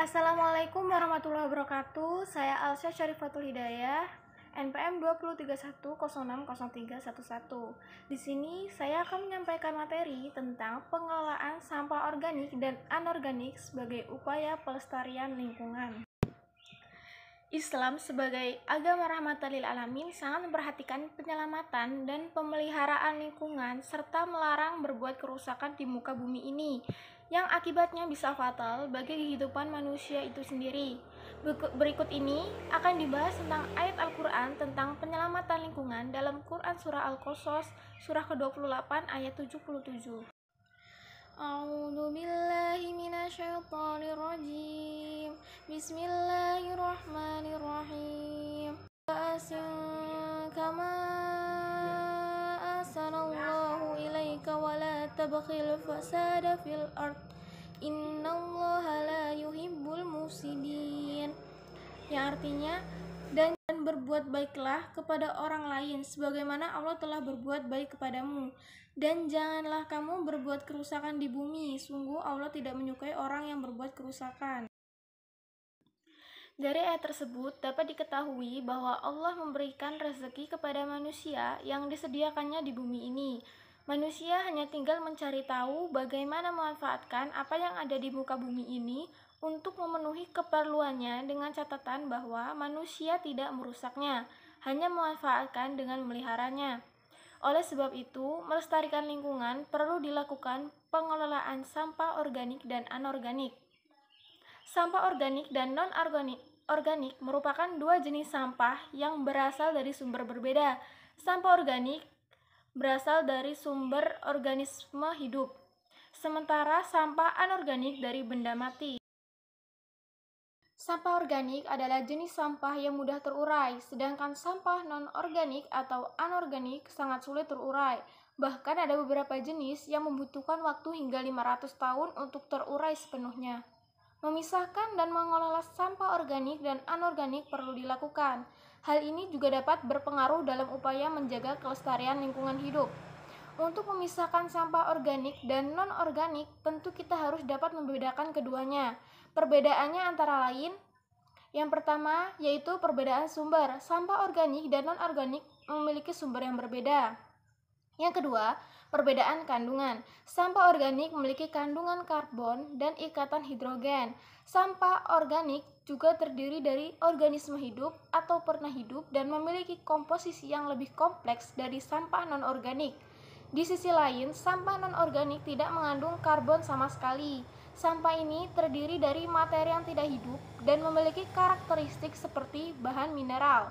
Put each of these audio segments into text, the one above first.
Assalamualaikum warahmatullahi wabarakatuh. Saya Alsya Syarifatul Hidayah, NPM 231060311. Di sini saya akan menyampaikan materi tentang pengelolaan sampah organik dan anorganik sebagai upaya pelestarian lingkungan. Islam sebagai agama rahmatan lil alamin sangat memperhatikan penyelamatan dan pemeliharaan lingkungan serta melarang berbuat kerusakan di muka bumi ini yang akibatnya bisa fatal bagi kehidupan manusia itu sendiri. Berikut ini akan dibahas tentang ayat Al-Quran tentang penyelamatan lingkungan dalam Quran Surah Al-Qasas surah ke-28 ayat 77. A'udzu billahi minasyaitonir rajim. Bismillahirrahmanirrahim. Asin kama asanallahu ilaika wa la tabghil fasada fil ard. Innallaha la yuhibbul mufsidin. Yang artinya, dan berbuat baiklah kepada orang lain sebagaimana Allah telah berbuat baik kepadamu, dan janganlah kamu berbuat kerusakan di bumi, sungguh Allah tidak menyukai orang yang berbuat kerusakan. Dari ayat tersebut dapat diketahui bahwa Allah memberikan rezeki kepada manusia yang disediakannya di bumi ini. Manusia hanya tinggal mencari tahu bagaimana memanfaatkan apa yang ada di muka bumi ini untuk memenuhi keperluannya dengan catatan bahwa manusia tidak merusaknya, hanya memanfaatkan dengan memeliharanya. Oleh sebab itu, melestarikan lingkungan perlu dilakukan pengelolaan sampah organik dan anorganik. Sampah organik dan non-organik merupakan dua jenis sampah yang berasal dari sumber berbeda. Sampah organik berasal dari sumber organisme hidup, sementara sampah anorganik dari benda mati. Sampah organik adalah jenis sampah yang mudah terurai, sedangkan sampah non-organik atau anorganik sangat sulit terurai. Bahkan ada beberapa jenis yang membutuhkan waktu hingga 500 tahun untuk terurai sepenuhnya. Memisahkan dan mengelola sampah organik dan anorganik perlu dilakukan. Hal ini juga dapat berpengaruh dalam upaya menjaga kelestarian lingkungan hidup. Untuk memisahkan sampah organik dan non-organik, tentu kita harus dapat membedakan keduanya. Perbedaannya antara lain, yang pertama yaitu perbedaan sumber. Sampah organik dan non-organik memiliki sumber yang berbeda. Yang kedua, perbedaan kandungan. Sampah organik memiliki kandungan karbon dan ikatan hidrogen. Sampah organik juga terdiri dari organisme hidup atau pernah hidup dan memiliki komposisi yang lebih kompleks dari sampah non-organik. Di sisi lain, sampah non-organik tidak mengandung karbon sama sekali. Sampah ini terdiri dari materi yang tidak hidup dan memiliki karakteristik seperti bahan mineral.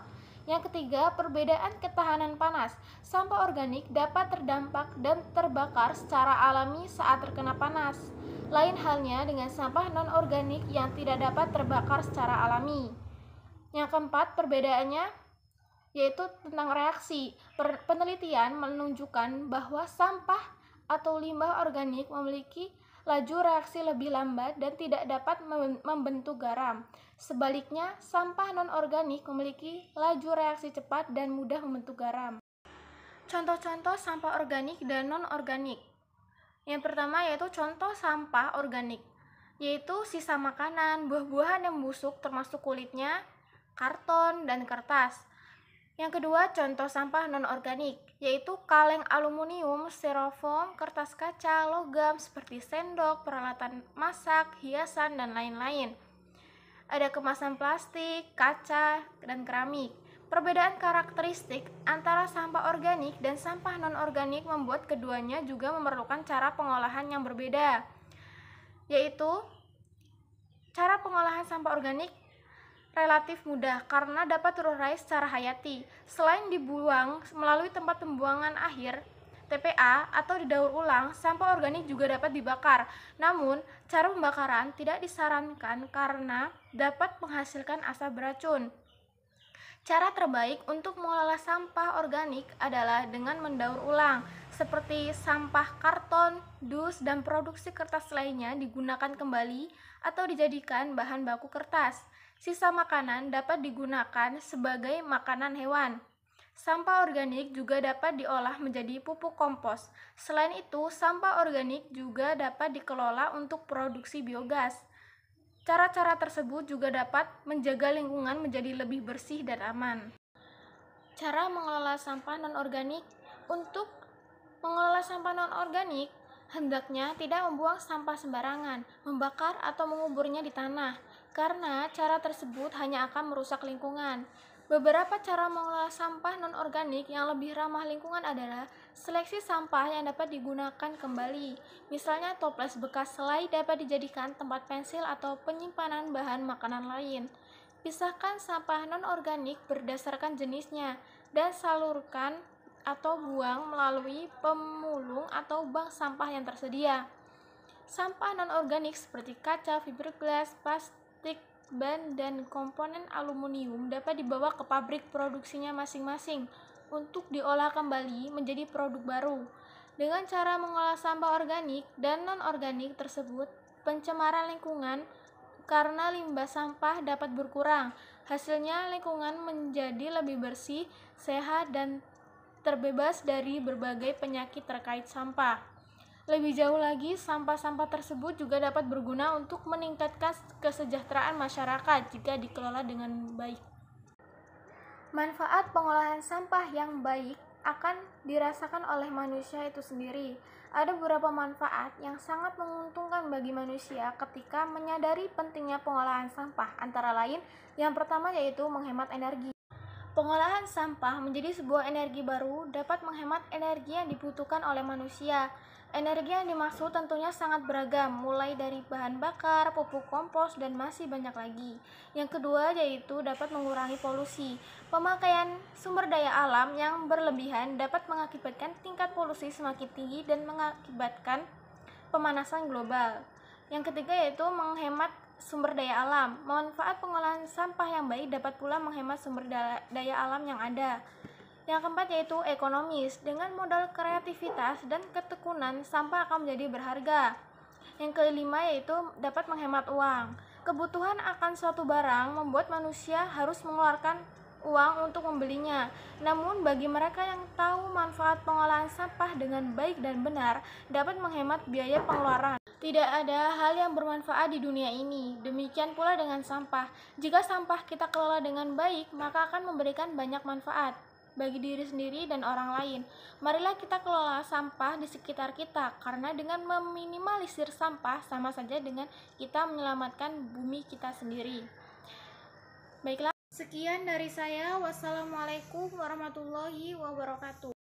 Yang ketiga, perbedaan ketahanan panas. Sampah organik dapat terdampak dan terbakar secara alami saat terkena panas. Lain halnya dengan sampah non-organik yang tidak dapat terbakar secara alami. Yang keempat, perbedaannya yaitu tentang reaksi. Penelitian menunjukkan bahwa sampah atau limbah organik memiliki laju reaksi lebih lambat dan tidak dapat membentuk garam. Sebaliknya, sampah non-organik memiliki laju reaksi cepat dan mudah membentuk garam. Contoh-contoh sampah organik dan non-organik. Yang pertama yaitu contoh sampah organik, yaitu sisa makanan, buah-buahan yang busuk termasuk kulitnya, karton, dan kertas. Yang kedua, contoh sampah non-organik, yaitu kaleng aluminium, styrofoam, kertas kaca, logam seperti sendok, peralatan masak, hiasan, dan lain-lain. Ada kemasan plastik, kaca, dan keramik. Perbedaan karakteristik antara sampah organik dan sampah non-organik membuat keduanya juga memerlukan cara pengolahan yang berbeda, yaitu cara pengolahan sampah organik relatif mudah karena dapat terurai secara hayati. Selain dibuang melalui tempat pembuangan akhir TPA atau didaur ulang, sampah organik juga dapat dibakar. Namun, cara pembakaran tidak disarankan karena dapat menghasilkan asap beracun. Cara terbaik untuk mengelola sampah organik adalah dengan mendaur ulang, seperti sampah karton, dus, dan produksi kertas lainnya digunakan kembali atau dijadikan bahan baku kertas. Sisa makanan dapat digunakan sebagai makanan hewan. Sampah organik juga dapat diolah menjadi pupuk kompos. Selain itu, sampah organik juga dapat dikelola untuk produksi biogas. Cara-cara tersebut juga dapat menjaga lingkungan menjadi lebih bersih dan aman. Cara mengelola sampah non-organik. Untuk mengelola sampah non-organik, hendaknya tidak membuang sampah sembarangan, membakar atau menguburnya di tanah, karena cara tersebut hanya akan merusak lingkungan. Beberapa cara mengelola sampah non-organik yang lebih ramah lingkungan adalah seleksi sampah yang dapat digunakan kembali. Misalnya toples bekas selai dapat dijadikan tempat pensil atau penyimpanan bahan makanan lain. Pisahkan sampah non-organik berdasarkan jenisnya dan salurkan atau buang melalui pemulung atau bank sampah yang tersedia. Sampah non-organik seperti kaca, fiberglass, plastik, ban, dan komponen aluminium dapat dibawa ke pabrik produksinya masing-masing untuk diolah kembali menjadi produk baru. Dengan cara mengolah sampah organik dan non-organik tersebut, pencemaran lingkungan karena limbah sampah dapat berkurang. Hasilnya lingkungan menjadi lebih bersih, sehat, dan terbebas dari berbagai penyakit terkait sampah. Lebih jauh lagi, sampah-sampah tersebut juga dapat berguna untuk meningkatkan kesejahteraan masyarakat jika dikelola dengan baik. Manfaat pengolahan sampah yang baik akan dirasakan oleh manusia itu sendiri. Ada beberapa manfaat yang sangat menguntungkan bagi manusia ketika menyadari pentingnya pengolahan sampah. Antara lain, yang pertama yaitu menghemat energi. Pengolahan sampah menjadi sebuah energi baru dapat menghemat energi yang dibutuhkan oleh manusia. Energi yang dimaksud tentunya sangat beragam, mulai dari bahan bakar, pupuk kompos, dan masih banyak lagi. Yang kedua yaitu dapat mengurangi polusi. Pemakaian sumber daya alam yang berlebihan dapat mengakibatkan tingkat polusi semakin tinggi dan mengakibatkan pemanasan global. Yang ketiga yaitu menghemat sumber daya alam. Manfaat pengolahan sampah yang baik dapat pula menghemat sumber daya alam yang ada. Yang keempat yaitu ekonomis. Dengan modal kreativitas dan ketekunan, sampah akan menjadi berharga. Yang kelima yaitu dapat menghemat uang. Kebutuhan akan suatu barang membuat manusia harus mengeluarkan uang untuk membelinya. Namun bagi mereka yang tahu manfaat pengolahan sampah dengan baik dan benar, dapat menghemat biaya pengeluaran. Tidak ada hal yang bermanfaat di dunia ini. Demikian pula dengan sampah. Jika sampah kita kelola dengan baik, maka akan memberikan banyak manfaat bagi diri sendiri dan orang lain. Marilah kita kelola sampah di sekitar kita, karena dengan meminimalisir sampah sama saja dengan kita menyelamatkan bumi kita sendiri. Baiklah, sekian dari saya. Wassalamualaikum warahmatullahi wabarakatuh.